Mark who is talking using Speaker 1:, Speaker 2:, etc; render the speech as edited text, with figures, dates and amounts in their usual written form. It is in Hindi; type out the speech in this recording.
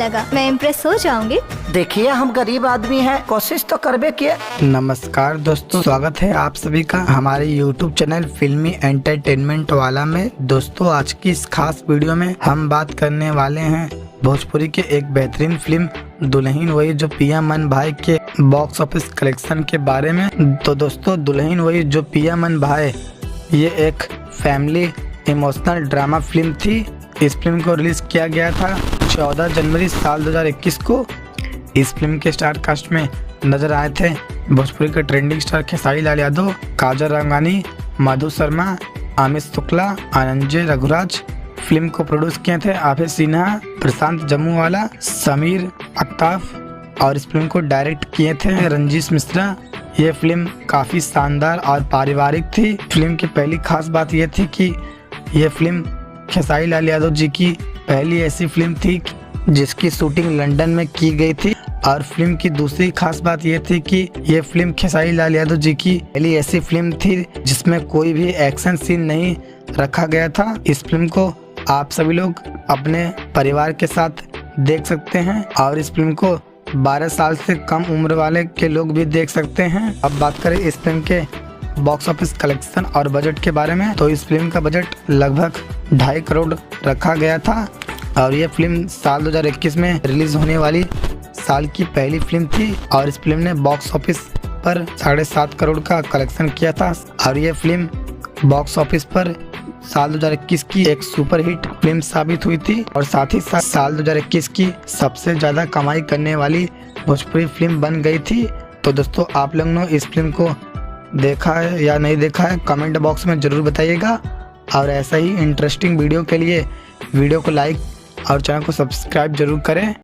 Speaker 1: लगा, मैं इम्प्रेस हो जाऊंगी।
Speaker 2: देखिए हम गरीब आदमी हैं, कोशिश तो करबे किए।
Speaker 3: नमस्कार दोस्तों, स्वागत है आप सभी का हमारे YouTube चैनल फिल्मी एंटरटेनमेंट वाला में। दोस्तों आज की इस खास वीडियो में हम बात करने वाले हैं भोजपुरी के एक बेहतरीन फिल्म दुल्हन वही जो पिया मन भाई के बॉक्स ऑफिस कलेक्शन के बारे में। तो दोस्तों दुल्हन वही जो पिया मन भाई ये एक फैमिली इमोशनल ड्रामा फिल्म थी। इस फिल्म को रिलीज किया गया था 14 जनवरी साल 2021 को। इस फिल्म के स्टार कास्ट में नजर आए थे भोजपुरी के ट्रेंडिंग स्टार खेसारी लाल यादव, काजल राघवानी, मधु शर्मा, अमित शुक्ला, आनंदजय रघुराज। फिल्म को प्रोड्यूस किए थे आफिस सिन्हा, प्रशांत जम्मूवाला, समीर अख्ताफ और इस फिल्म को डायरेक्ट किए थे रंजीश मिश्रा। ये फिल्म काफ़ी शानदार और पारिवारिक थी। फिल्म की पहली खास बात यह थी कि यह फिल्म खेसारी लाल यादव जी की पहली ऐसी फिल्म थी जिसकी शूटिंग लंदन में की गई थी। और फिल्म की दूसरी खास बात यह थी कि यह फिल्म खेसारी लाल यादव जी की पहली ऐसी फिल्म थी जिसमें कोई भी एक्शन सीन नहीं रखा गया था। इस फिल्म को आप सभी लोग अपने परिवार के साथ देख सकते हैं और इस फिल्म को 12 साल से कम उम्र वाले के लोग भी देख सकते हैं। अब बात करें इस फिल्म के बॉक्स ऑफिस कलेक्शन और बजट के बारे में, तो इस फिल्म का बजट लगभग 2.5 करोड़ रखा गया था और यह फिल्म साल 2021 में रिलीज होने वाली साल की पहली फिल्म थी और इस फिल्म ने बॉक्स ऑफिस पर 7.5 करोड़ का कलेक्शन किया था और यह फिल्म बॉक्स ऑफिस पर साल 2021 की एक सुपरहिट फिल्म साबित हुई थी और साथ ही साथ साल 2021 की सबसे ज्यादा कमाई करने वाली भोजपुरी फिल्म बन गई थी। तो दोस्तों आप लोगों ने इस फिल्म को देखा है या नहीं देखा है कमेंट बॉक्स में जरूर बताइएगा और ऐसा ही इंटरेस्टिंग वीडियो के लिए वीडियो को लाइक और चैनल को सब्सक्राइब जरूर करें।